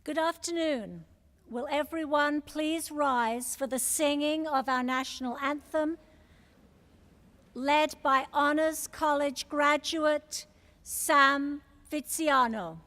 Good afternoon. Will everyone please rise for the singing of our national anthem, led by Honors College graduate Sam Viziano.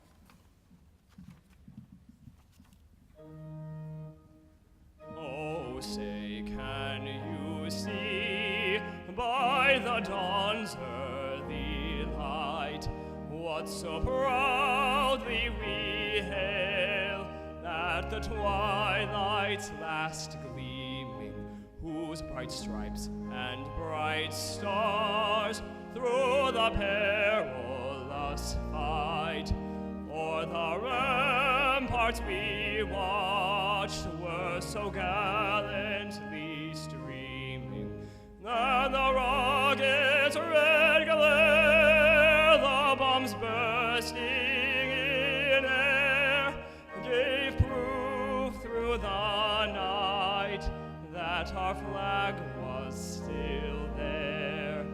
Oh, say, can you see by the dawn's early light what so proudly we hail at the twilight's last gleaming, whose bright stripes and bright stars through the perilous fight o'er the ramparts we watched were so gallantly streaming, and the rocket's red glare, the bombs bursting in air, gave proof through the night that our flag was still there.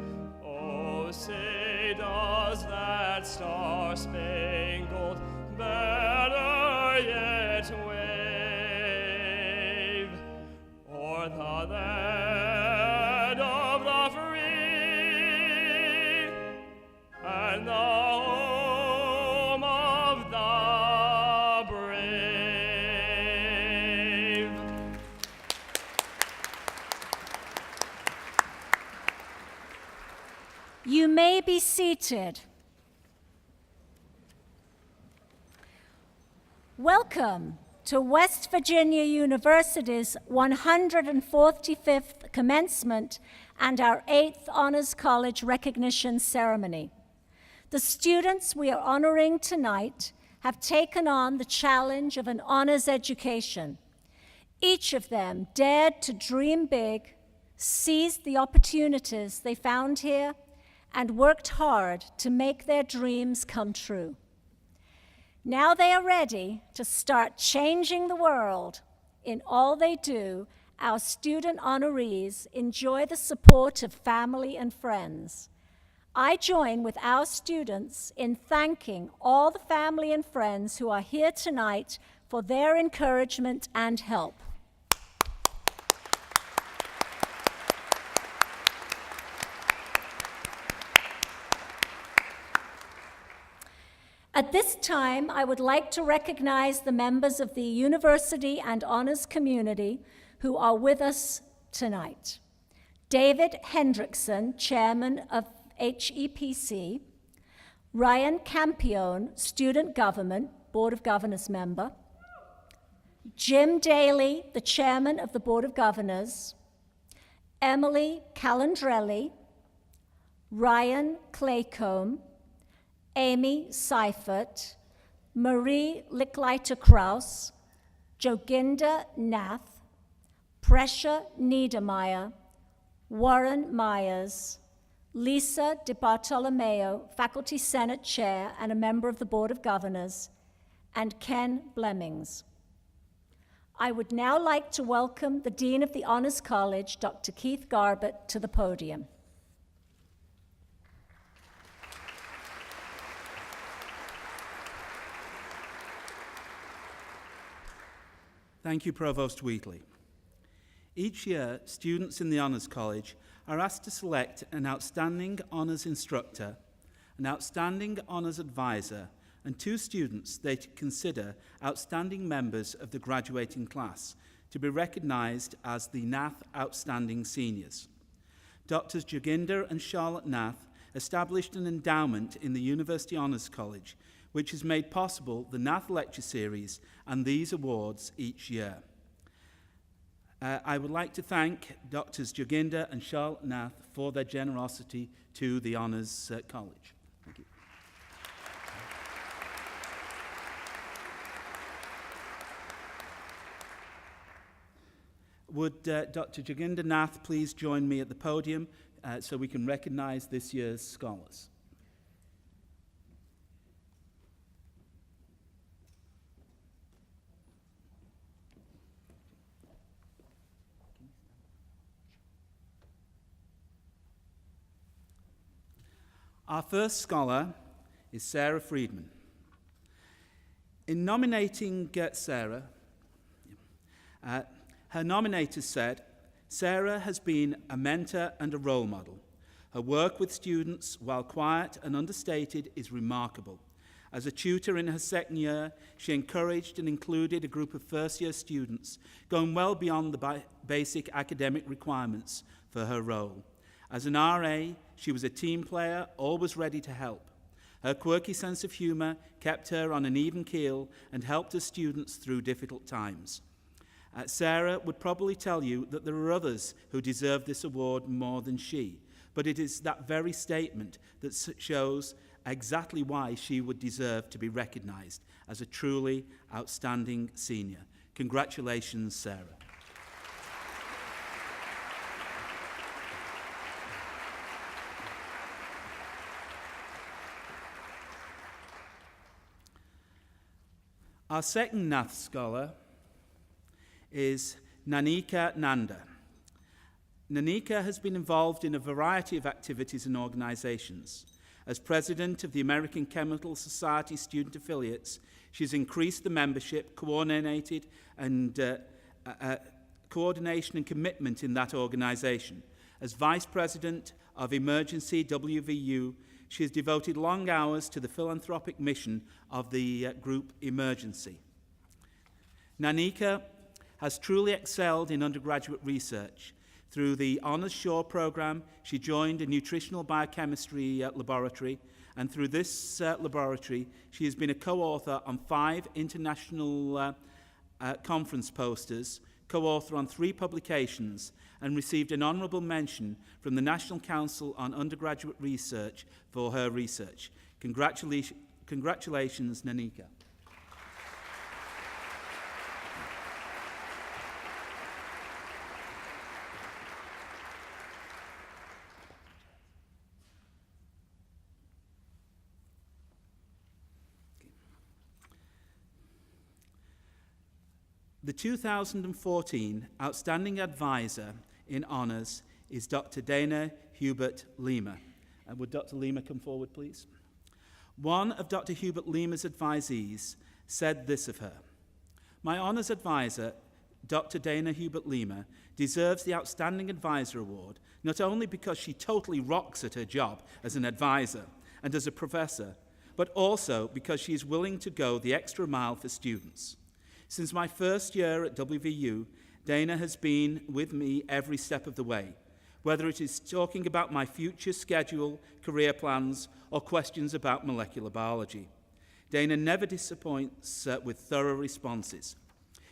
Oh, say, does that star-spangled banner yet wave o'er the land of the free and the home of the brave? You may be seated. Welcome to West Virginia University's 145th commencement and our 8th Honors College recognition ceremony. The students we are honoring tonight have taken on the challenge of an honors education. Each of them dared to dream big, seized the opportunities they found here, and worked hard to make their dreams come true. Now they are ready to start changing the world. In all they do, our student honorees enjoy the support of family and friends. I join with our students in thanking all the family and friends who are here tonight for their encouragement and help. At this time, I would like to recognize the members of the university and honors community who are with us tonight. David Hendrickson, chairman of HEPC, Ryan Campione, student government, Board of Governors member, Jim Daly, the chairman of the Board of Governors, Emily Calandrelli, Ryan Claycomb, Amy Seifert, Marie Lickleiter-Krauss, Joginda Nath, Presha Niedermeyer, Warren Myers, Lisa DiBartolomeo, Faculty Senate Chair and a member of the Board of Governors, and Ken Blemmings. I would now like to welcome the Dean of the Honors College, Dr. Keith Garbutt, to the podium. Thank you, Provost Wheatley. Each year, students in the Honors College are asked to select an outstanding honors instructor, an outstanding honors advisor, and 2 students they consider outstanding members of the graduating class to be recognized as the Nath Outstanding Seniors. Drs. Joginder and Charlotte Nath established an endowment in the University Honors College which has made possible the Nath Lecture Series and these awards each year. I would like to thank Drs. Joginder and Charlotte Nath for their generosity to the Honors College. Thank you. Would Dr. Joginder Nath please join me at the podium so we can recognize this year's scholars? Our first scholar is Sarah Friedman. In nominating Sarah, her nominators said, Sarah has been a mentor and a role model. Her work with students, while quiet and understated, is remarkable. As a tutor in her second year, she encouraged and included a group of first-year students, going well beyond the basic academic requirements for her role. As an RA, she was a team player, always ready to help. Her quirky sense of humour kept her on an even keel and helped her students through difficult times. Sarah would probably tell you that there are others who deserve this award more than she, but it is that very statement that shows exactly why she would deserve to be recognised as a truly outstanding senior. Congratulations, Sarah. Our second Nath scholar is Nanika Nanda. Nanika has been involved in a variety of activities and organisations. As president of the American Chemical Society student affiliates, she's increased the membership, coordination and commitment in that organisation. As vice president of Emergency WVU, she has devoted long hours to the philanthropic mission of the group Emergency. Nanika has truly excelled in undergraduate research. Through the Honours Shore program, she joined a nutritional biochemistry laboratory, and through this laboratory, she has been a co-author on 5 international conference posters, co-author on 3 publications, and received an honourable mention from the National Council on Undergraduate Research for her research. Congratulations, Nanika. The 2014 Outstanding Advisor in Honours is Dr. Dana Hubert Lima. Would Dr. Lima come forward, please? One of Dr. Hubert Lima's advisees said this of her: "My Honours Advisor, Dr. Dana Hubert Lima, deserves the Outstanding Advisor Award, not only because she totally rocks at her job as an advisor and as a professor, but also because she is willing to go the extra mile for students. Since my first year at WVU, Dana has been with me every step of the way, whether it is talking about my future schedule, career plans, or questions about molecular biology. Dana never disappoints with thorough responses.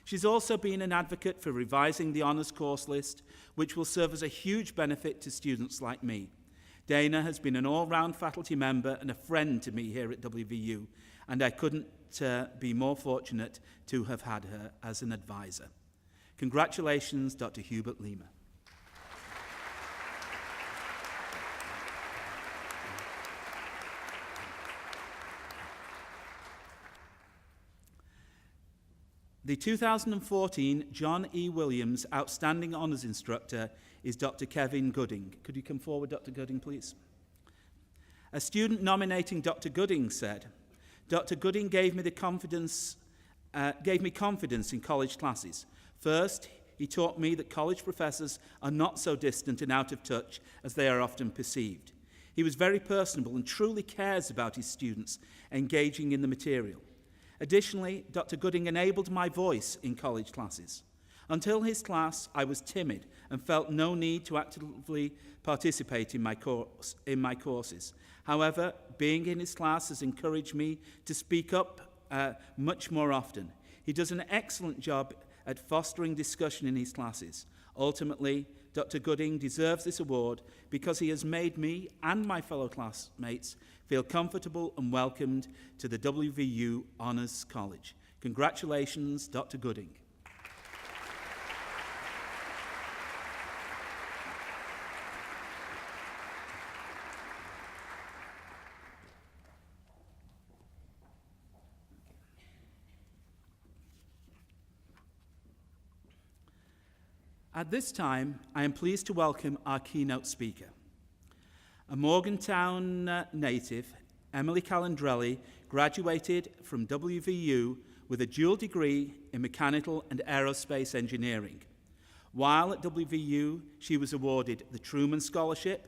She's also been an advocate for revising the honours course list, which will serve as a huge benefit to students like me. Dana has been an all-round faculty member and a friend to me here at WVU, and I couldn't be more fortunate to have had her as an advisor. Congratulations, Dr. Hubert Lima. The 2014 John E. Williams Outstanding Honours Instructor is Dr. Kevin Gooding. Could you come forward, Dr. Gooding, please? A student nominating Dr. Gooding said, "Dr. Gooding gave me confidence in college classes. First, he taught me that college professors are not so distant and out of touch as they are often perceived. He was very personable and truly cares about his students, engaging in the material. Additionally, Dr. Gooding enabled my voice in college classes. Until his class, I was timid and felt no need to actively participate in my courses. However, being in his class has encouraged me to speak up much more often. He does an excellent job at fostering discussion in his classes. Ultimately, Dr. Gooding deserves this award because he has made me and my fellow classmates feel comfortable and welcomed to the WVU Honours College. Congratulations, Dr. Gooding." At this time, I am pleased to welcome our keynote speaker. A Morgantown native, Emily Calandrelli graduated from WVU with a dual degree in mechanical and aerospace engineering. While at WVU, she was awarded the Truman Scholarship,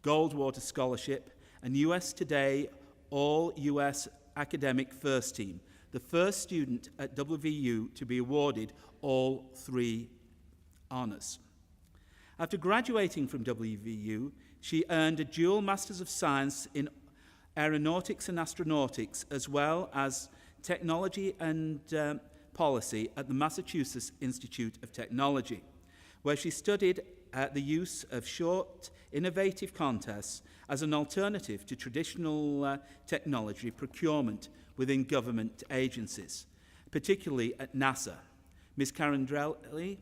Goldwater Scholarship, and US Today All-US Academic First Team, the first student at WVU to be awarded all three honors. After graduating from WVU, she earned a dual Masters of Science in Aeronautics and Astronautics, as well as Technology and Policy at the Massachusetts Institute of Technology, where she studied the use of short, innovative contests as an alternative to traditional technology procurement within government agencies, particularly at NASA. Ms. Calandrelli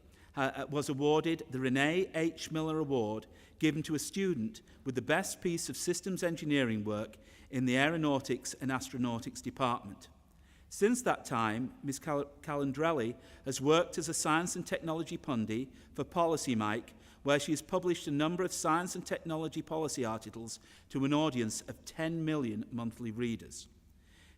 was awarded the Renee H. Miller Award, given to a student with the best piece of systems engineering work in the Aeronautics and Astronautics department. Since that time, Ms. Calandrelli has worked as a science and technology pundit for Policy Mike, where she has published a number of science and technology policy articles to an audience of 10 million monthly readers.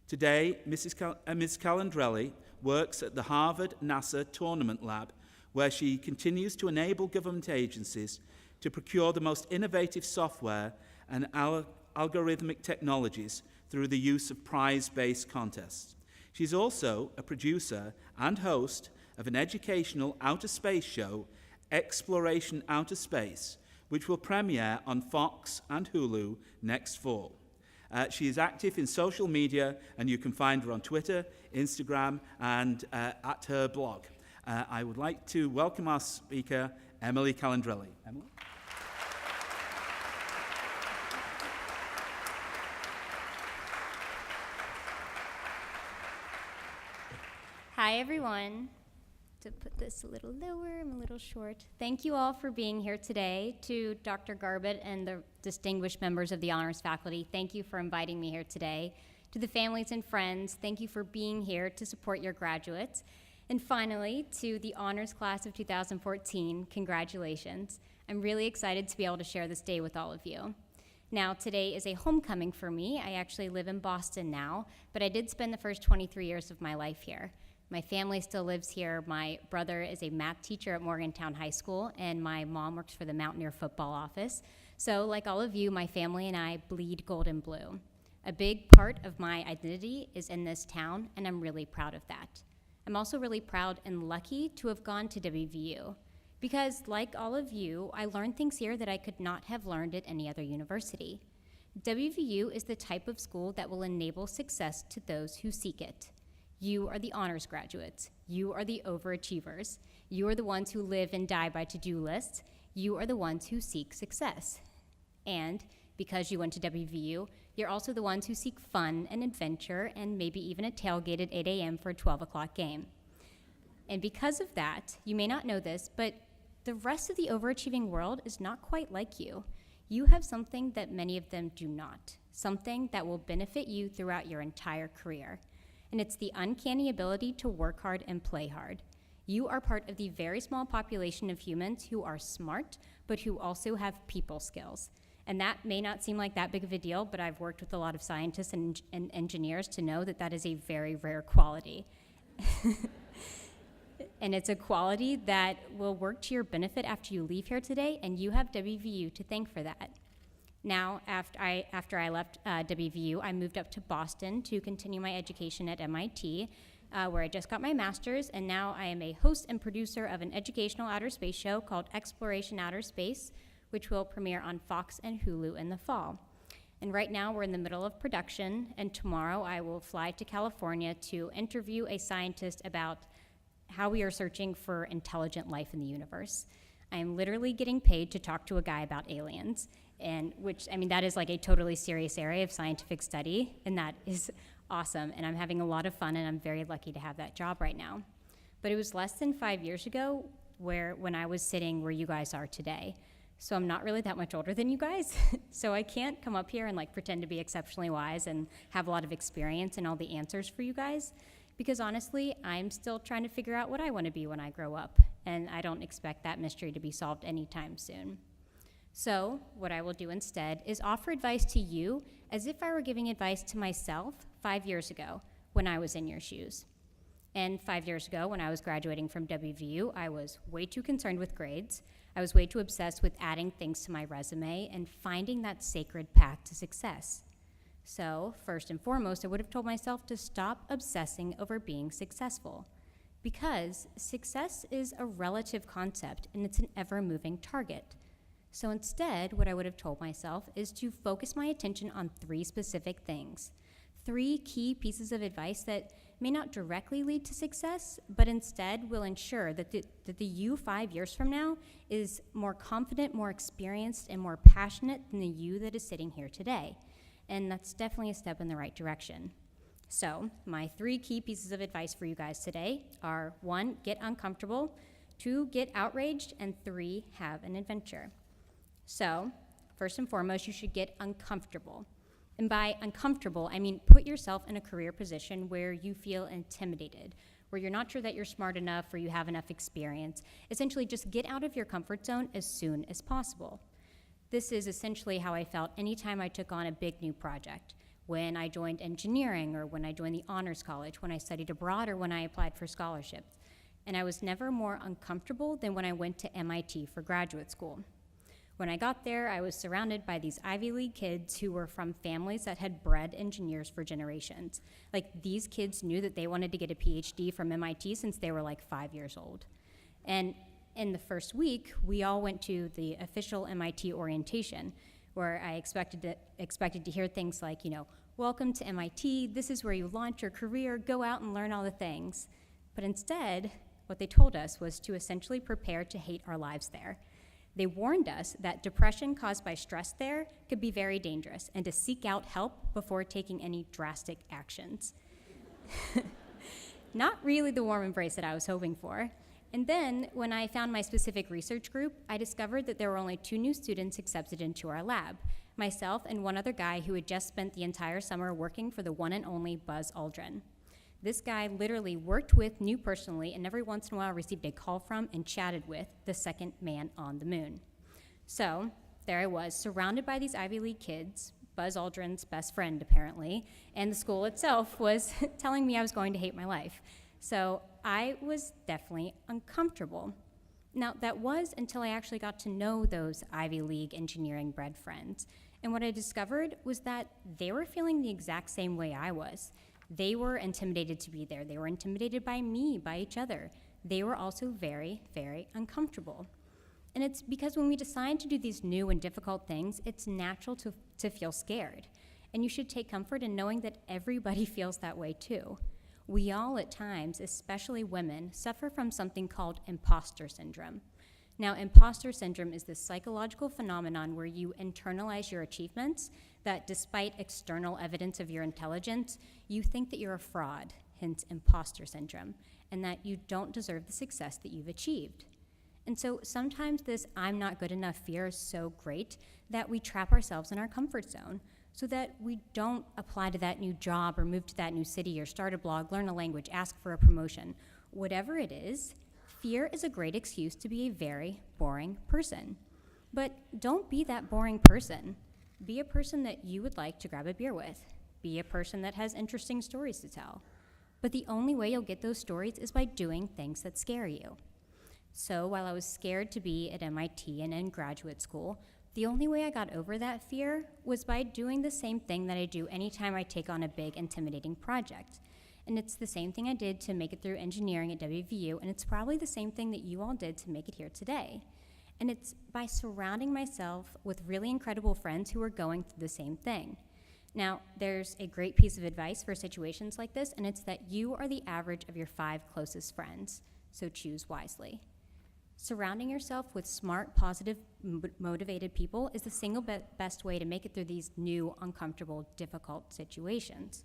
Today, Ms. Calandrelli works at the Harvard NASA Tournament Lab, where she continues to enable government agencies to procure the most innovative software and algorithmic technologies through the use of prize-based contests. She's also a producer and host of an educational outer space show, Exploration Outer Space, which will premiere on Fox and Hulu next fall. She is active in social media, and you can find her on Twitter, Instagram, and at her blog. I would like to welcome our speaker, Emily Calandrelli. Emily? Hi, everyone. To put this a little lower, I'm a little short. Thank you all for being here today. To Dr. Garbett and the distinguished members of the honors faculty, thank you for inviting me here today. To the families and friends, thank you for being here to support your graduates. And finally, to the honors class of 2014, congratulations. I'm really excited to be able to share this day with all of you. Now, today is a homecoming for me. I actually live in Boston now, but I did spend the first 23 years of my life here. My family still lives here. My brother is a math teacher at Morgantown High School, and my mom works for the Mountaineer football office. So, like all of you, my family and I bleed gold and blue. A big part of my identity is in this town, and I'm really proud of that. I'm also really proud and lucky to have gone to WVU, because like all of you, I learned things here that I could not have learned at any other university. WVU is the type of school that will enable success to those who seek it. You are the honors graduates. You are the overachievers. You are the ones who live and die by to-do lists. You are the ones who seek success. And because you went to WVU, you're also the ones who seek fun and adventure and maybe even a tailgate at 8 a.m. for a 12 o'clock game. And because of that, you may not know this, but the rest of the overachieving world is not quite like you. You have something that many of them do not, something that will benefit you throughout your entire career. And it's the uncanny ability to work hard and play hard. You are part of the very small population of humans who are smart, but who also have people skills. And that may not seem like that big of a deal, but I've worked with a lot of scientists and engineers to know that that is a very rare quality. And it's a quality that will work to your benefit after you leave here today, and you have WVU to thank for that. Now, after I left WVU, I moved up to Boston to continue my education at MIT, where I just got my master's, and now I am a host and producer of an educational outer space show called Exploration Outer Space, which will premiere on Fox and Hulu in the fall. And right now, we're in the middle of production, and tomorrow I will fly to California to interview a scientist about how we are searching for intelligent life in the universe. I am literally getting paid to talk to a guy about aliens, and that is like a totally serious area of scientific study, and that is awesome, and I'm having a lot of fun, and I'm very lucky to have that job right now. But it was less than 5 years ago when I was sitting where you guys are today. So I'm not really that much older than you guys, so I can't come up here and pretend to be exceptionally wise and have a lot of experience and all the answers for you guys, because honestly, I'm still trying to figure out what I want to be when I grow up, and I don't expect that mystery to be solved anytime soon. So, what I will do instead is offer advice to you as if I were giving advice to myself 5 years ago when I was in your shoes. And 5 years ago, when I was graduating from WVU, I was way too concerned with grades. I was way too obsessed with adding things to my resume and finding that sacred path to success. So, first and foremost, I would have told myself to stop obsessing over being successful. Because success is a relative concept and it's an ever-moving target. So instead, what I would have told myself is to focus my attention on 3 specific things. 3 key pieces of advice that may not directly lead to success, but instead will ensure that the you 5 years from now is more confident, more experienced, and more passionate than the you that is sitting here today. And that's definitely a step in the right direction. So, my 3 key pieces of advice for you guys today are 1, get uncomfortable, 2, get outraged, and 3, have an adventure. So, first and foremost, you should get uncomfortable. And by uncomfortable, I mean put yourself in a career position where you feel intimidated, where you're not sure that you're smart enough or you have enough experience. Essentially, just get out of your comfort zone as soon as possible. This is essentially how I felt anytime I took on a big new project. When I joined engineering, or when I joined the honors college, when I studied abroad, or when I applied for scholarships. And I was never more uncomfortable than when I went to MIT for graduate school. When I got there, I was surrounded by these Ivy League kids who were from families that had bred engineers for generations. Like, these kids knew that they wanted to get a PhD from MIT since they were like 5 years old. And in the first week, we all went to the official MIT orientation, where I expected to hear things like, welcome to MIT, this is where you launch your career, go out and learn all the things. But instead, what they told us was to essentially prepare to hate our lives there. They warned us that depression caused by stress there could be very dangerous and to seek out help before taking any drastic actions. Not really the warm embrace that I was hoping for. And then, when I found my specific research group, I discovered that there were only 2 new students accepted into our lab, myself and one other guy who had just spent the entire summer working for the one and only Buzz Aldrin. This guy literally worked with, knew personally, and every once in a while received a call from and chatted with the second man on the moon. So, there I was, surrounded by these Ivy League kids, Buzz Aldrin's best friend apparently, and the school itself was telling me I was going to hate my life. So I was definitely uncomfortable. Now, that was until I actually got to know those Ivy League engineering bred friends. And what I discovered was that they were feeling the exact same way I was. They were intimidated to be there. They were intimidated by me, by each other. They were also very, very uncomfortable. And it's because when we decide to do these new and difficult things, it's natural to feel scared. And you should take comfort in knowing that everybody feels that way too. We all at times, especially women, suffer from something called imposter syndrome. Now, imposter syndrome is this psychological phenomenon where you internalize your achievements, that despite external evidence of your intelligence, you think that you're a fraud, hence imposter syndrome, and that you don't deserve the success that you've achieved. And so sometimes this I'm not good enough fear is so great that we trap ourselves in our comfort zone, so that we don't apply to that new job or move to that new city or start a blog, learn a language, ask for a promotion. Whatever it is, fear is a great excuse to be a very boring person. But don't be that boring person. Be a person that you would like to grab a beer with. Be a person that has interesting stories to tell. But the only way you'll get those stories is by doing things that scare you. So while I was scared to be at MIT and in graduate school, the only way I got over that fear was by doing the same thing that I do anytime I take on a big, intimidating project. And it's the same thing I did to make it through engineering at WVU, and it's probably the same thing that you all did to make it here today. And it's by surrounding myself with really incredible friends who are going through the same thing. Now, there's a great piece of advice for situations like this, and it's that you are the average of your 5 closest friends, so choose wisely. Surrounding yourself with smart, positive, motivated people is the single best way to make it through these new, uncomfortable, difficult situations.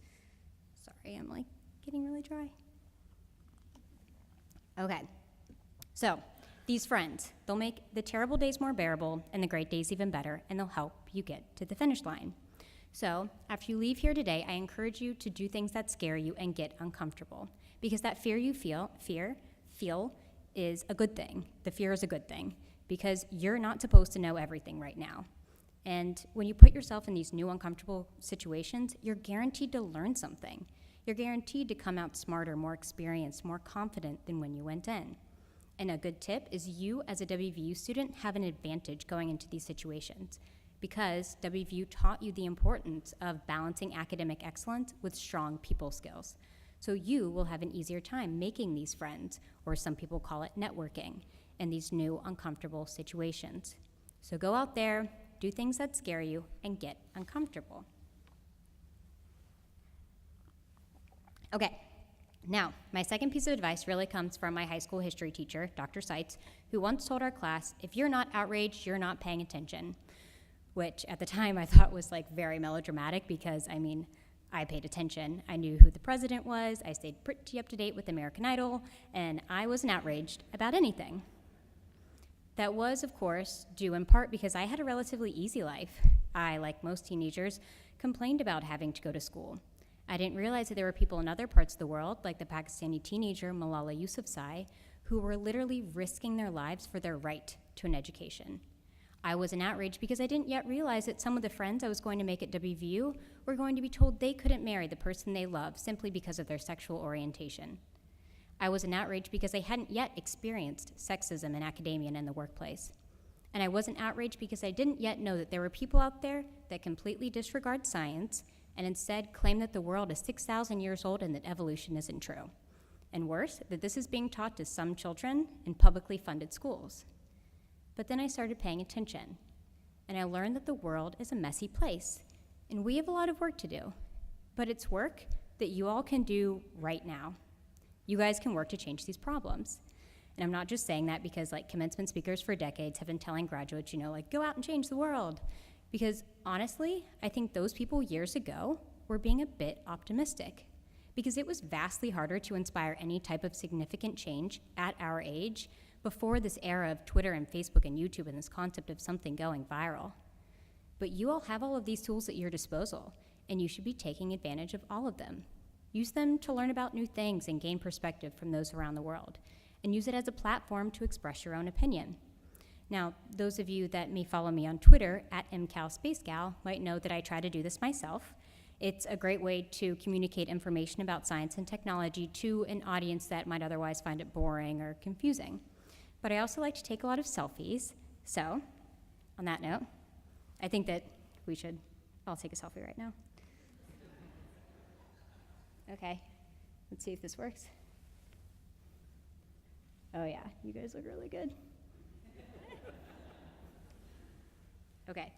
Sorry, I'm getting really dry. Okay, so these friends, they'll make the terrible days more bearable and the great days even better, and they'll help you get to the finish line. So after you leave here today, I encourage you to do things that scare you and get uncomfortable, because that fear you feel is a good thing. The fear is a good thing, because you're not supposed to know everything right now. And when you put yourself in these new uncomfortable situations, you're guaranteed to learn something. You're guaranteed to come out smarter, more experienced, more confident than when you went in. And a good tip is you, as a WVU student, have an advantage going into these situations because WVU taught you the importance of balancing academic excellence with strong people skills. So you will have an easier time making these friends, or some people call it networking, in these new uncomfortable situations. So go out there, do things that scare you, and get uncomfortable. Okay, now, my second piece of advice really comes from my high school history teacher, Dr. Seitz, who once told our class, if you're not outraged, you're not paying attention, which at the time I thought was like very melodramatic because, I mean, I paid attention. I knew who the president was, I stayed pretty up to date with American Idol, and I wasn't outraged about anything. That was, of course, due in part because I had a relatively easy life. I, like most teenagers, complained about having to go to school. I didn't realize that there were people in other parts of the world, like the Pakistani teenager Malala Yousafzai, who were literally risking their lives for their right to an education. I wasn't outraged because I didn't yet realize that some of the friends I was going to make at WVU were going to be told they couldn't marry the person they loved simply because of their sexual orientation. I wasn't outraged because I hadn't yet experienced sexism in academia and in the workplace. And I wasn't outraged because I didn't yet know that there were people out there that completely disregard science and instead claim that the world is 6,000 years old and that evolution isn't true. And worse, that this is being taught to some children in publicly funded schools. But then I started paying attention, and I learned that the world is a messy place, and we have a lot of work to do. But it's work that you all can do right now. You guys can work to change these problems. And I'm not just saying that because like commencement speakers for decades have been telling graduates, go out and change the world. Because honestly, I think those people years ago were being a bit optimistic. Because it was vastly harder to inspire any type of significant change at our age before this era of Twitter and Facebook and YouTube and this concept of something going viral. But you all have all of these tools at your disposal, and you should be taking advantage of all of them. Use them to learn about new things and gain perspective from those around the world, and use it as a platform to express your own opinion. Now, those of you that may follow me on Twitter at @mcalspacegal might know that I try to do this myself. It's a great way to communicate information about science and technology to an audience that might otherwise find it boring or confusing. But I also like to take a lot of selfies. So, on that note, I think that we should all take a selfie right now. Okay, let's see if this works. Oh yeah, you guys look really good. Okay,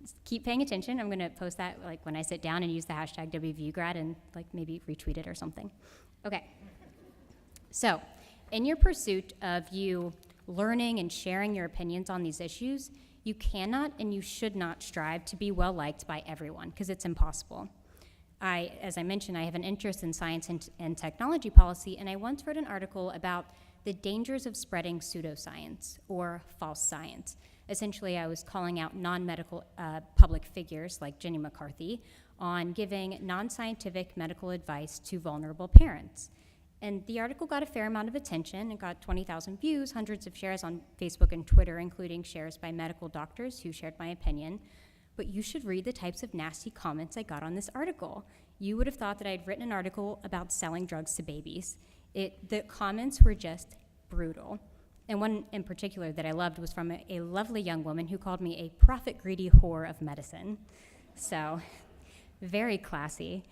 just keep paying attention. I'm gonna post that like when I sit down and use the hashtag WVUgrad and like maybe retweet it or something. Okay, so in your pursuit of you learning and sharing your opinions on these issues, you cannot and you should not strive to be well liked by everyone because it's impossible. As I mentioned, I have an interest in science and technology policy, and I once wrote an article about the dangers of spreading pseudoscience or false science. Essentially, I was calling out non-medical public figures like Jenny McCarthy on giving non-scientific medical advice to vulnerable parents. And the article got a fair amount of attention. It got 20,000 views, hundreds of shares on Facebook and Twitter, including shares by medical doctors who shared my opinion. But you should read the types of nasty comments I got on this article. You would have thought that I'd written an article about selling drugs to babies. The comments were just brutal. And one in particular that I loved was from a lovely young woman who called me a profit-greedy whore of medicine. So, very classy.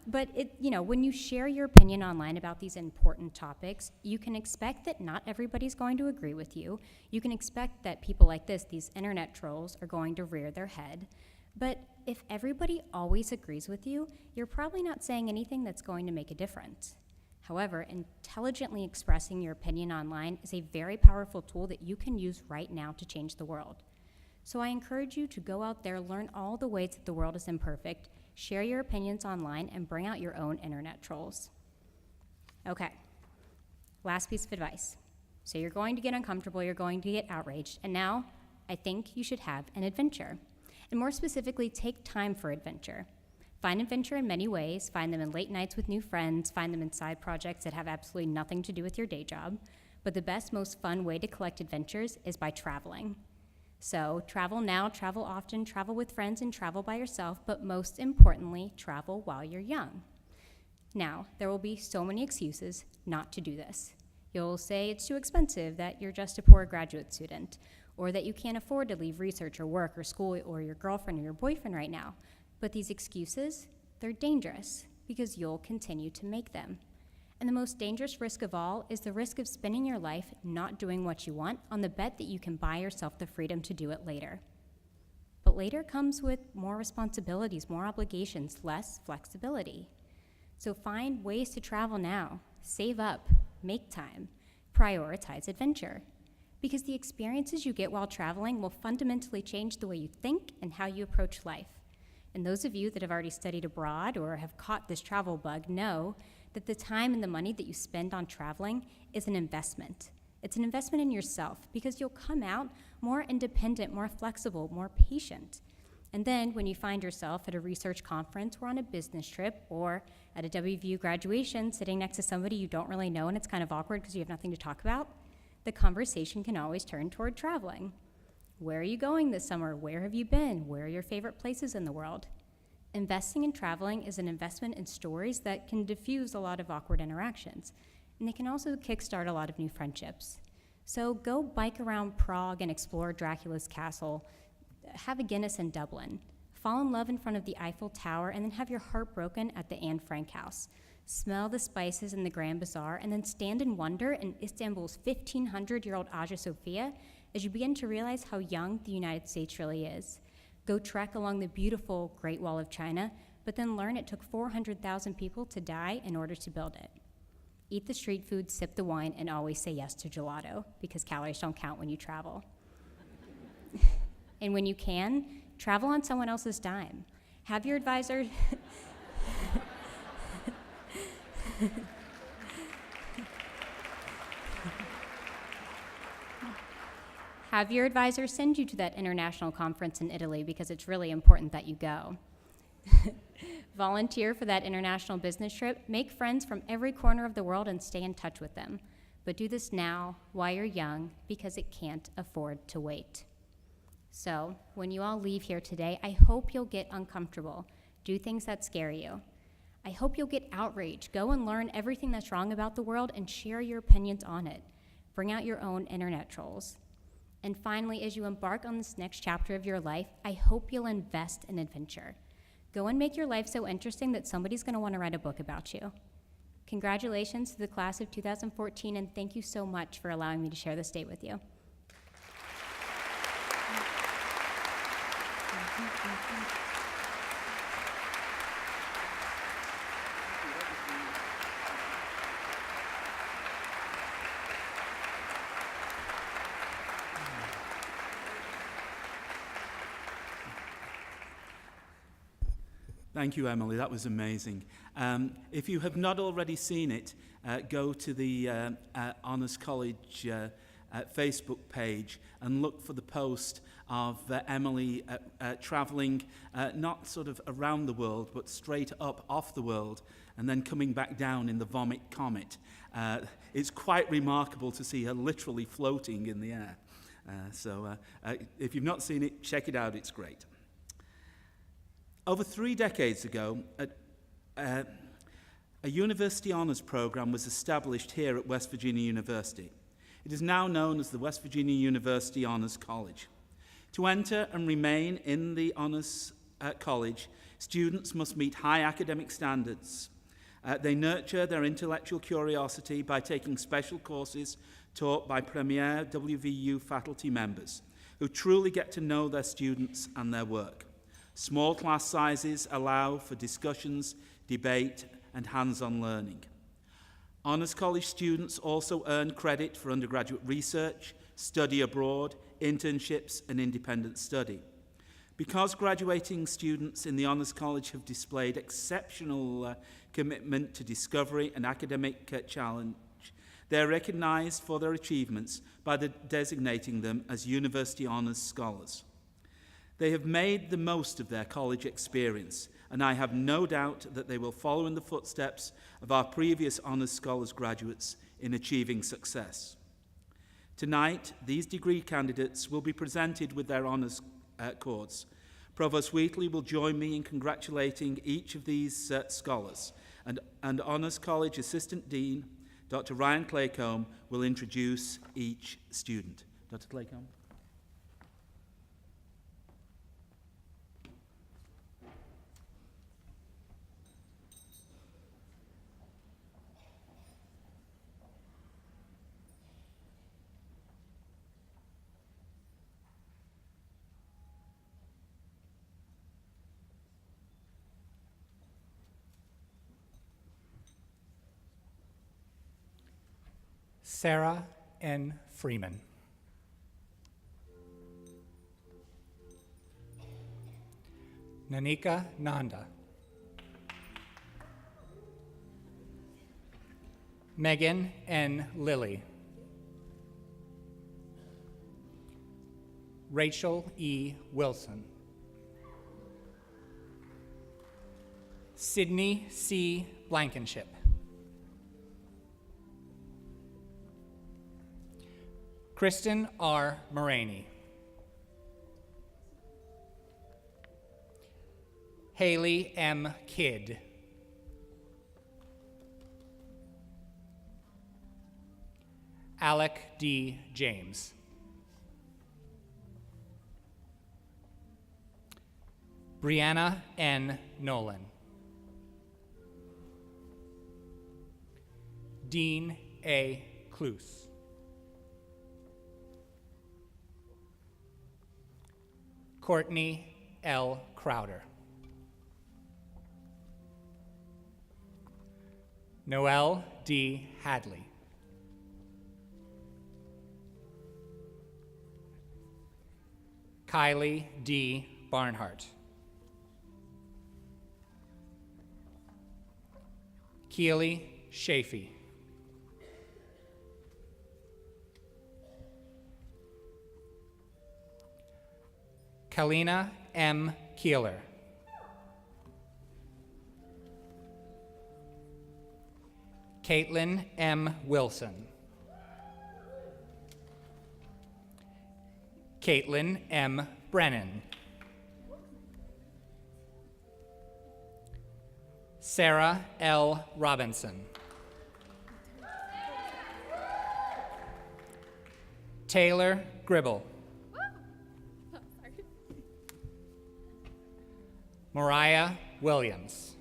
But when you share your opinion online about these important topics, you can expect that not everybody's going to agree with you. You can expect that people like this, these internet trolls, are going to rear their head. But if everybody always agrees with you, you're probably not saying anything that's going to make a difference. However, intelligently expressing your opinion online is a very powerful tool that you can use right now to change the world. So I encourage you to go out there, learn all the ways that the world is imperfect, share your opinions online, and bring out your own internet trolls. Okay, last piece of advice. So you're going to get uncomfortable, you're going to get outraged, and now I think you should have an adventure. And more specifically, take time for adventure. Find adventure in many ways. Find them in late nights with new friends. Find them in side projects that have absolutely nothing to do with your day job. But the best, most fun way to collect adventures is by traveling. So travel now, travel often, travel with friends, and travel by yourself, but most importantly, travel while you're young. Now, there will be so many excuses not to do this. You'll say it's too expensive, that you're just a poor graduate student, or that you can't afford to leave research or work or school or your girlfriend or your boyfriend right now. But these excuses, they're dangerous because you'll continue to make them. And the most dangerous risk of all is the risk of spending your life not doing what you want on the bet that you can buy yourself the freedom to do it later. But later comes with more responsibilities, more obligations, less flexibility. So find ways to travel now, save up, make time, prioritize adventure. Because the experiences you get while traveling will fundamentally change the way you think and how you approach life. And those of you that have already studied abroad or have caught this travel bug know that the time and the money that you spend on traveling is an investment. It's an investment in yourself because you'll come out more independent, more flexible, more patient. And then when you find yourself at a research conference or on a business trip or at a WVU graduation sitting next to somebody you don't really know and it's kind of awkward because you have nothing to talk about, the conversation can always turn toward traveling. Where are you going this summer? Where have you been? Where are your favorite places in the world? Investing in traveling is an investment in stories that can diffuse a lot of awkward interactions, and they can also kickstart a lot of new friendships. So go bike around Prague and explore Dracula's castle, have a Guinness in Dublin, fall in love in front of the Eiffel Tower, and then have your heart broken at the Anne Frank house. Smell the spices in the Grand Bazaar, and then stand in wonder in Istanbul's 1,500-year-old Hagia Sophia as you begin to realize how young the United States really is. Go trek along the beautiful Great Wall of China, but then learn it took 400,000 people to die in order to build it. Eat the street food, sip the wine, and always say yes to gelato, because calories don't count when you travel. And when you can, travel on someone else's dime. Have your advisor... Have your advisor send you to that international conference in Italy because it's really important that you go. Volunteer for that international business trip, make friends from every corner of the world and stay in touch with them. But do this now while you're young because it can't afford to wait. So when you all leave here today, I hope you'll get uncomfortable, do things that scare you. I hope you'll get outraged, go and learn everything that's wrong about the world and share your opinions on it. Bring out your own internet trolls. And finally, as you embark on this next chapter of your life, I hope you'll invest in adventure. Go and make your life so interesting that somebody's going to want to write a book about you. Congratulations to the class of 2014, and thank you so much for allowing me to share this date with you. Thank you, Emily. That was amazing. If you have not already seen it, go to the Honours College Facebook page and look for the post of Emily travelling not sort of around the world, but straight up off the world and then coming back down in the Vomit Comet. It's quite remarkable to see her literally floating in the air. So if you've not seen it, check it out. It's great. Over 3 decades ago, a university honours program was established here at West Virginia University. It is now known as the West Virginia University Honours College. To enter and remain in the Honours College, students must meet high academic standards. They nurture their intellectual curiosity by taking special courses taught by premier WVU faculty members who truly get to know their students and their work. Small class sizes allow for discussions, debate, and hands-on learning. Honours College students also earn credit for undergraduate research, study abroad, internships, and independent study. Because graduating students in the Honours College have displayed exceptional commitment to discovery and academic challenge, they are recognised for their achievements by designating them as University Honours Scholars. They have made the most of their college experience, and I have no doubt that they will follow in the footsteps of our previous Honours Scholars graduates in achieving success. Tonight, these degree candidates will be presented with their honours cords. Provost Wheatley will join me in congratulating each of these scholars, and Honours College Assistant Dean, Dr. Ryan Claycomb, will introduce each student. Dr. Claycomb. Sarah N. Freeman. Nanika Nanda. Megan N. Lilly. Rachel E. Wilson. Sydney C. Blankenship. Kristen R. Moraney. Haley M. Kidd. Alec D. James. Brianna N. Nolan. Dean A. Cluse. Courtney L. Crowder. Noelle D. Hadley. Kylie D. Barnhart. Keely Chafee. Kalina M. Keeler. Caitlin M. Wilson. Caitlin M. Brennan. Sarah L. Robinson. Taylor Gribble. Mariah Williams.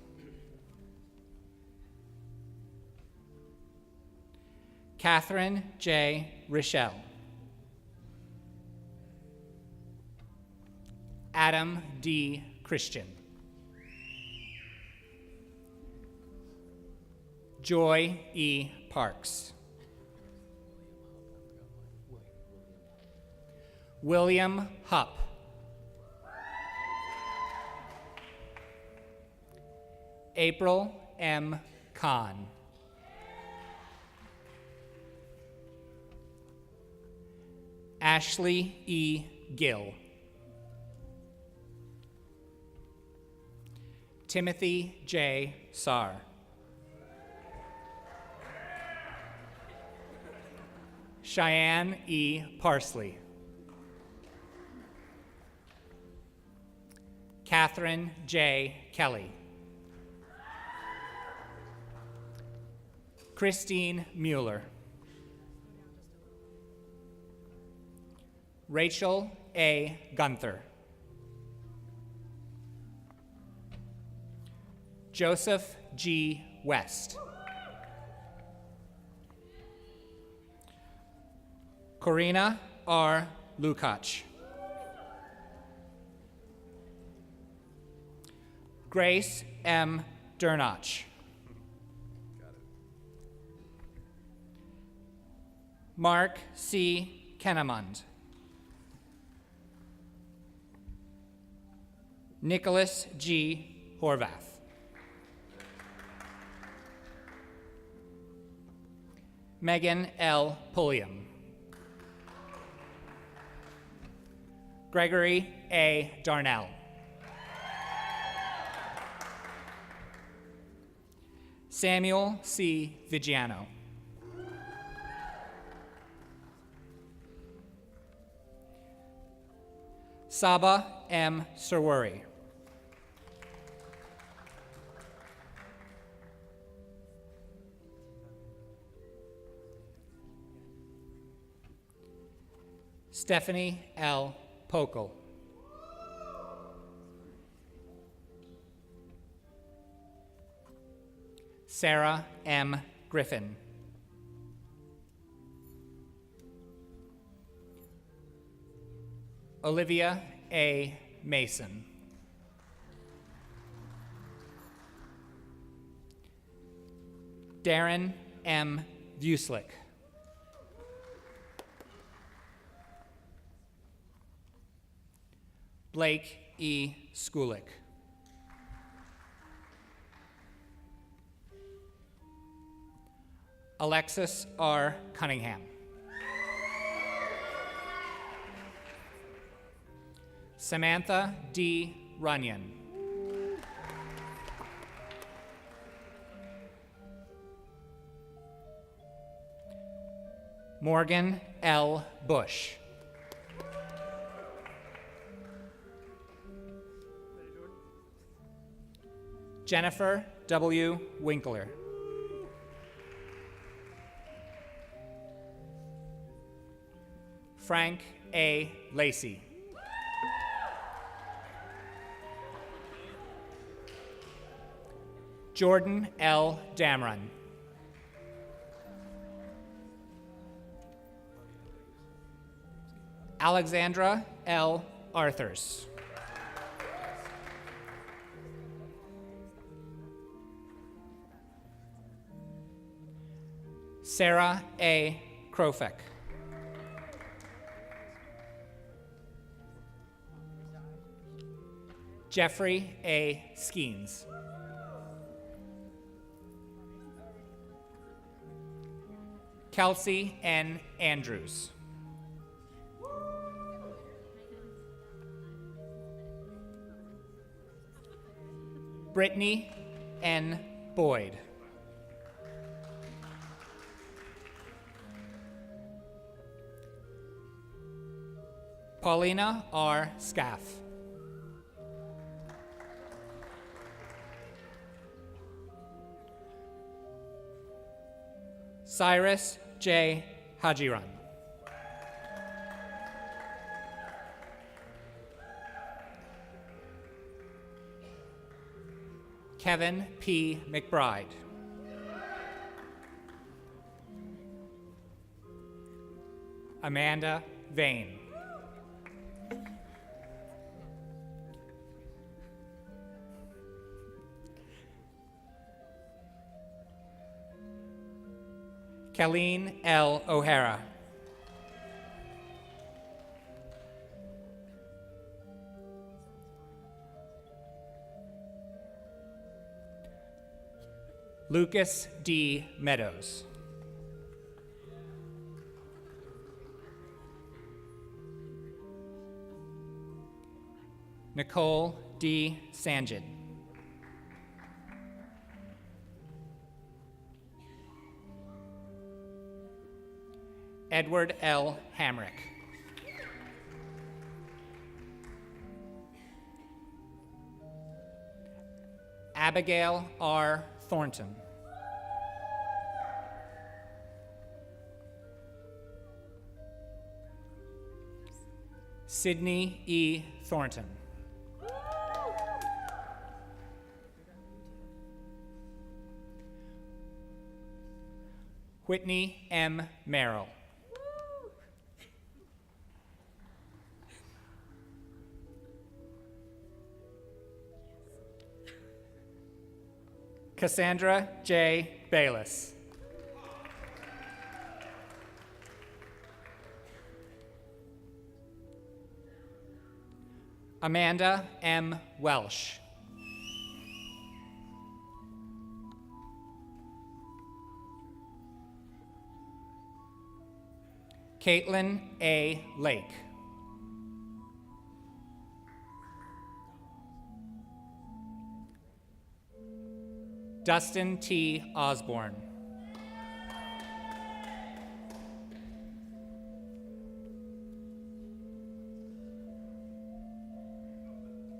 Catherine J. Rochelle. Adam D. Christian. Joy E. Parks. William Hupp. April M. Kahn. Ashley E. Gill. Timothy J. Sarr. Cheyenne E. Parsley. Catherine J. Kelly. Christine Mueller. Rachel A. Gunther. Joseph G. West. Corina R. Lukács. Grace M. Durnach. Mark C. Kennemund. Nicholas G. Horvath. Megan L. Pulliam. Gregory A. Darnell. Samuel C. Vigiano. Saba M. Surwari. Stephanie L. Pokel. Sarah M. Griffin. Olivia A. Mason. Darren M. Vueslick. Blake E. Skulik. Alexis R. Cunningham. Samantha D. Runyon. Morgan L. Bush. Jennifer W. Winkler. Frank A. Lacey. Jordan L. Damron. Alexandra L. Arthurs. Sarah A. Krofek. Jeffrey A. Skeens. Kelsey N. Andrews. Brittany N. Boyd. Paulina R. Scaff. Cyrus J. Hajiran. Kevin P. McBride. Amanda Vane. Colleen L. O'Hara. Lucas D. Meadows. Nicole D. Sanjit. Edward L. Hamrick. Abigail R. Thornton. Sydney E. Thornton. Whitney M. Merrill. Cassandra J. Bayless. Amanda M. Welsh. Caitlin A. Lake. Dustin T. Osborne.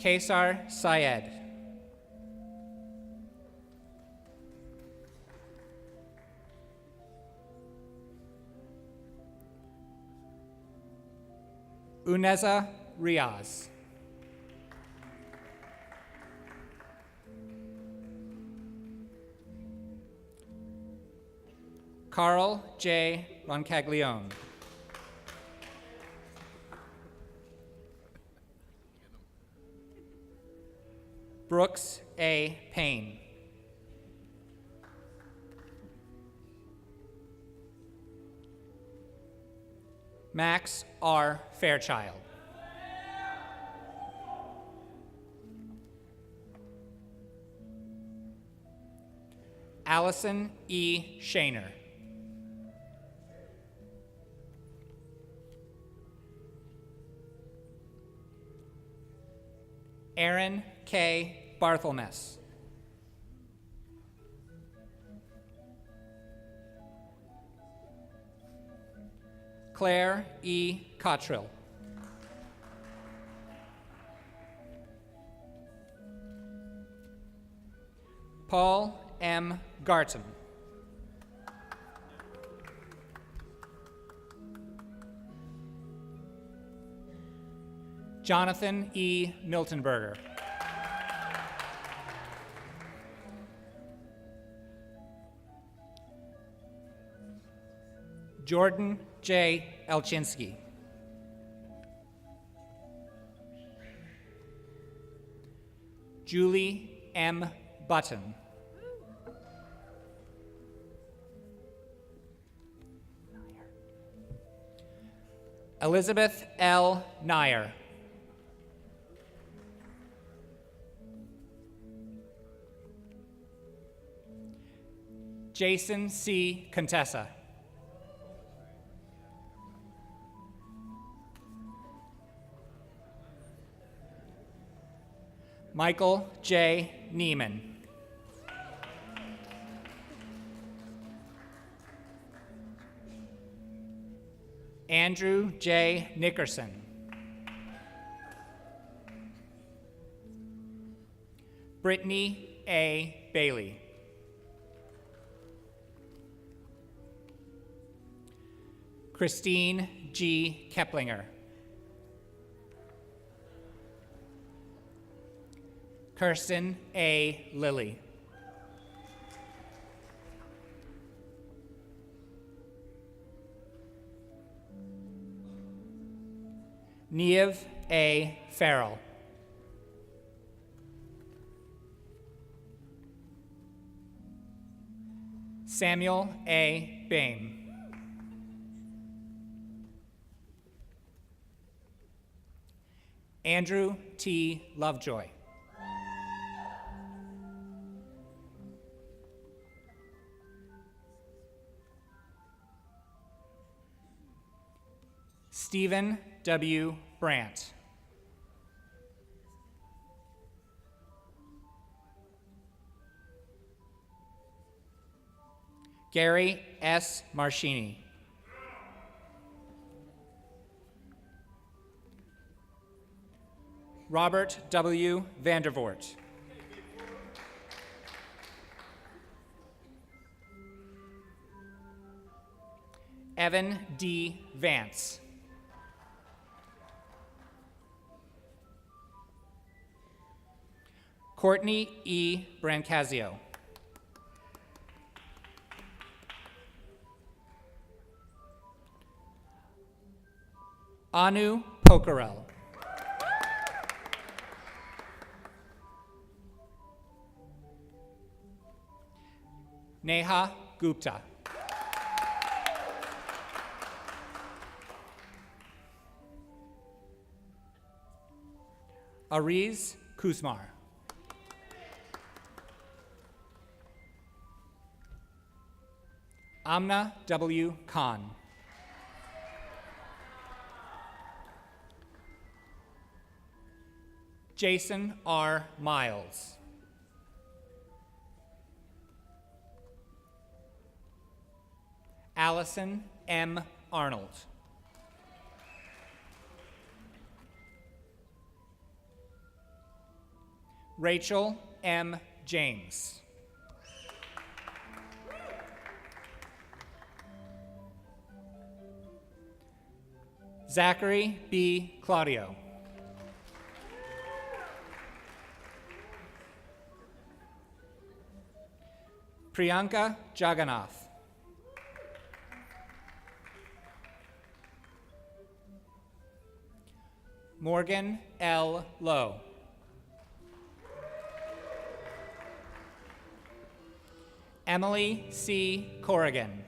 Kaysar Syed. Uneza Riaz. Carl J. Roncaglione. Brooks A. Payne. Max R. Fairchild. Allison E. Shaner. Aaron K. Barthelmess. Claire E. Cottrill. Paul M. Garton. Jonathan E. Miltenberger. Jordan J. Elchinsky. Julie M. Button. Elizabeth L. Nyer. Jason C. Contessa. Michael J. Neiman. Andrew J. Nickerson. Brittany A. Bailey. Christine G. Keplinger. Kirsten A. Lilly. Niev A. Farrell. Samuel A. Bain. Andrew T. Lovejoy. Stephen W. Brandt. Gary S. Marchini. Robert W. Vandervoort. Evan D. Vance. Courtney E. Brancasio. Anu Pocarel. Neha Gupta. Ariz Kuzmar. Amna W. Khan. Jason R. Miles. Allison M. Arnold. Rachel M. James. Zachary B. Claudio. Priyanka Jagannath. Morgan L. Lowe. Emily C. Corrigan.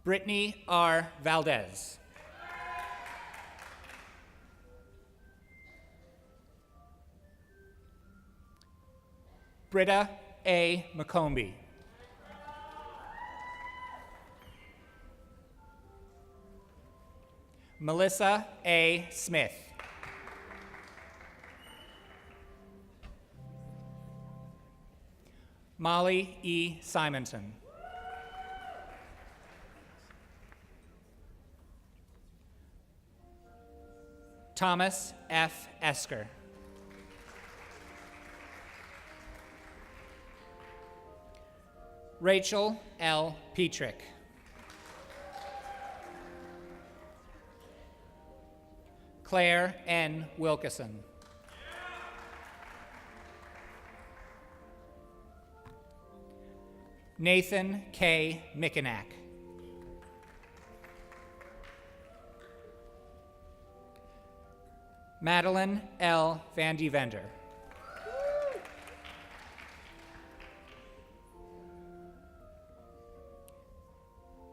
Brittany R. Valdez. Britta A. McCombie. Melissa A. Smith. Molly E. Simonton. Thomas F. Esker. Rachel L. Petrick. Claire N. Wilkeson. Nathan K. Mickenack. Madeline L. Van de Vender.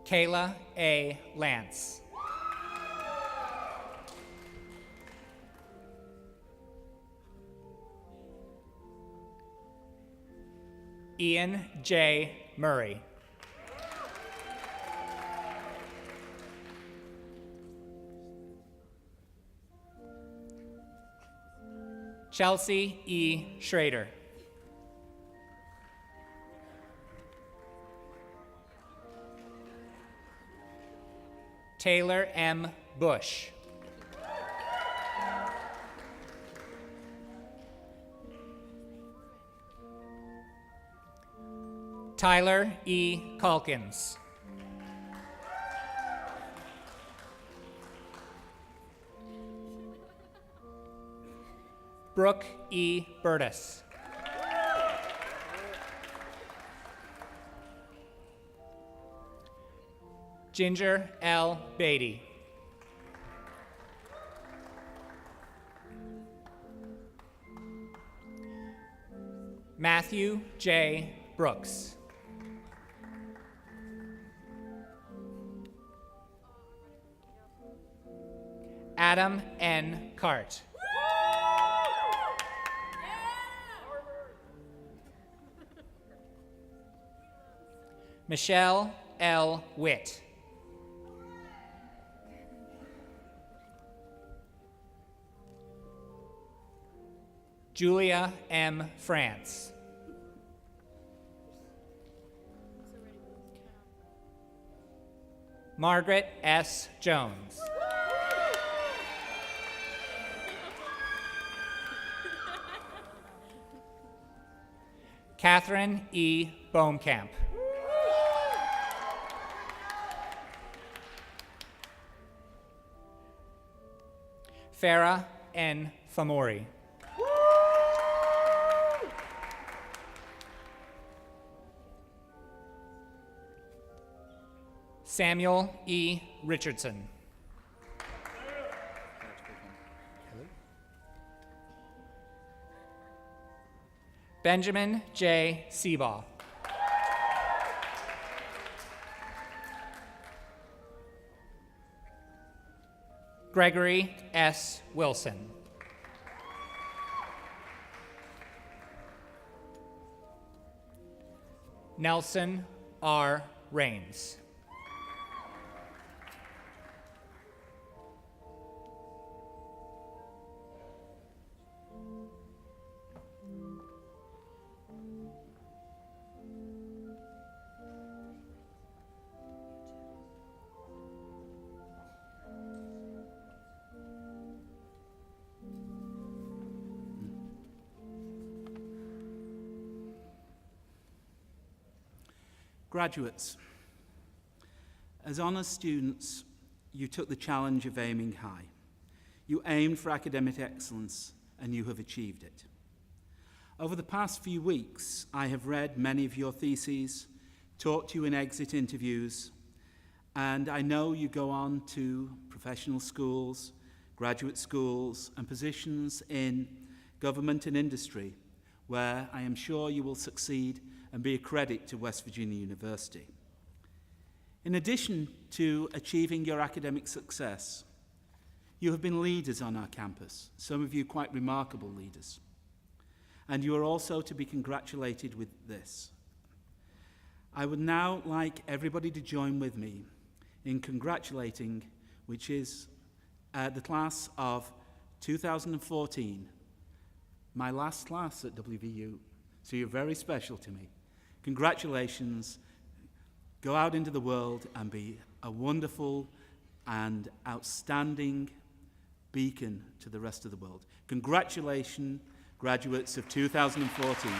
Kayla A. Lance. Ian J. Murray. Chelsea E. Schrader. Taylor M. Bush. Tyler E. Calkins. Brooke E. Burtis. Ginger L. Beatty. Matthew J. Brooks. Adam N. Cart. Michelle L. Witt. Julia M. France. Margaret S. Jones. Catherine E. Bohmkamp. Farah N. Famori. Samuel E. Richardson. Benjamin J. Seabaugh. Gregory S. Wilson. Nelson R. Rains. Graduates, as honours students, you took the challenge of aiming high. You aimed for academic excellence, and you have achieved it. Over the past few weeks, I have read many of your theses, talked to you in exit interviews, and I know you go on to professional schools, graduate schools, and positions in government and industry, where I am sure you will succeed and be a credit to West Virginia University. In addition to achieving your academic success, you have been leaders on our campus, some of you quite remarkable leaders. And you are also to be congratulated with this. I would now like everybody to join with me in congratulating, which is the class of 2014, my last class at WVU, so you're very special to me. Congratulations. Go out into the world and be a wonderful and outstanding beacon to the rest of the world. Congratulations, graduates of 2014.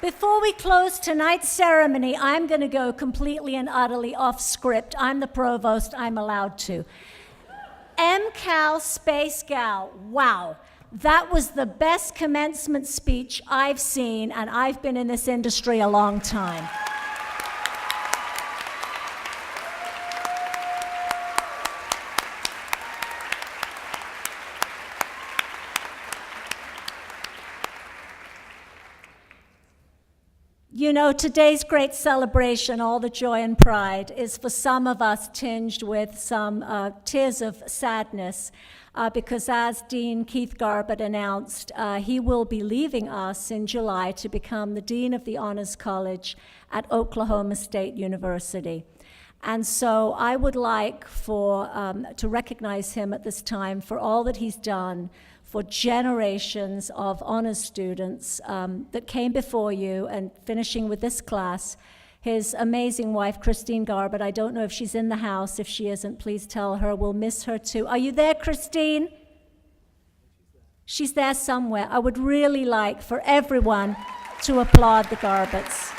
Before we close tonight's ceremony, I'm going to go completely and utterly off script. I'm the provost, I'm allowed to. MCal Space Gal, wow. That was the best commencement speech I've seen, and I've been in this industry a long time. You know, today's great celebration, all the joy and pride, is for some of us tinged with some tears of sadness, because as Dean Keith Garbutt announced, he will be leaving us in July to become the Dean of the Honors College at Oklahoma State University. And so I would like to recognize him at this time for all that he's done for generations of honors students that came before you, and finishing with this class, his amazing wife, Christine Garbutt. I don't know if she's in the house. If she isn't, please tell her. We'll miss her too. Are you there, Christine? She's there somewhere. I would really like for everyone to applaud the Garbutts.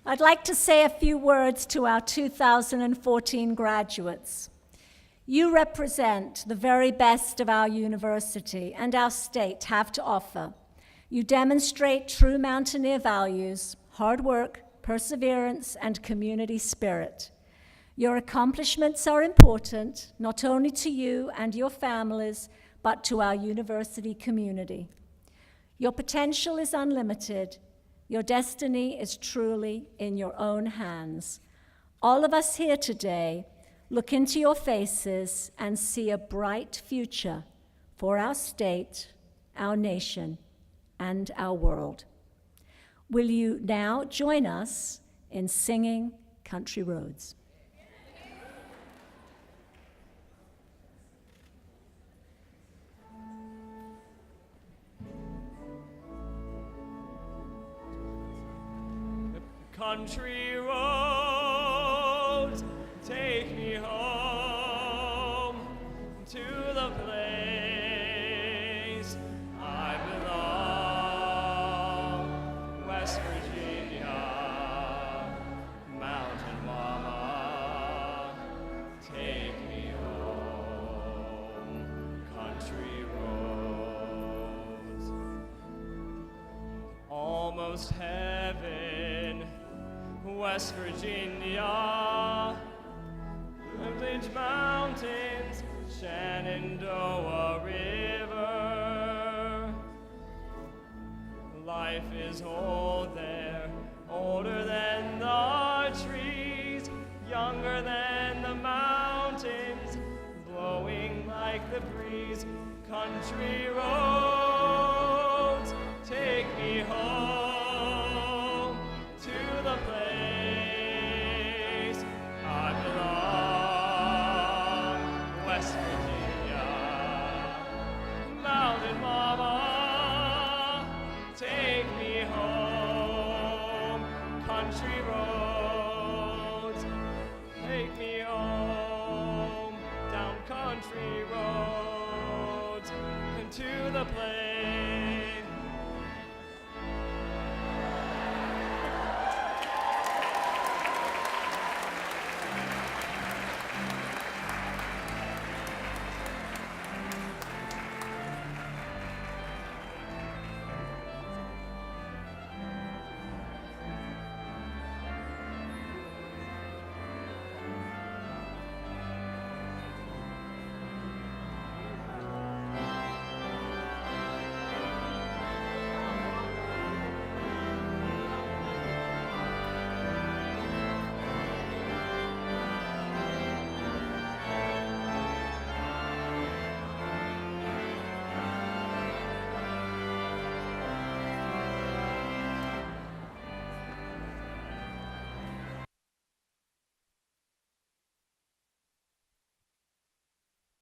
I'd like to say a few words to our 2014 graduates. You represent the very best of our university and our state have to offer. You demonstrate true mountaineer values, hard work, perseverance, and community spirit. Your accomplishments are important, not only to you and your families, but to our university community. Your potential is unlimited. Your destiny is truly in your own hands. All of us here today look into your faces and see a bright future for our state, our nation, and our world. Will you now join us in singing Country Roads? Country roads, take me home to the place I belong, West Virginia, Mountain Mama. almost heaven. West Virginia, Blue Mountains, Shenandoah River. Life is old there, older than the trees, younger than the mountains, blowing like the breeze. Country roads, take me home to the place I belong. West Virginia, Mountain Mama, take me home. Country roads.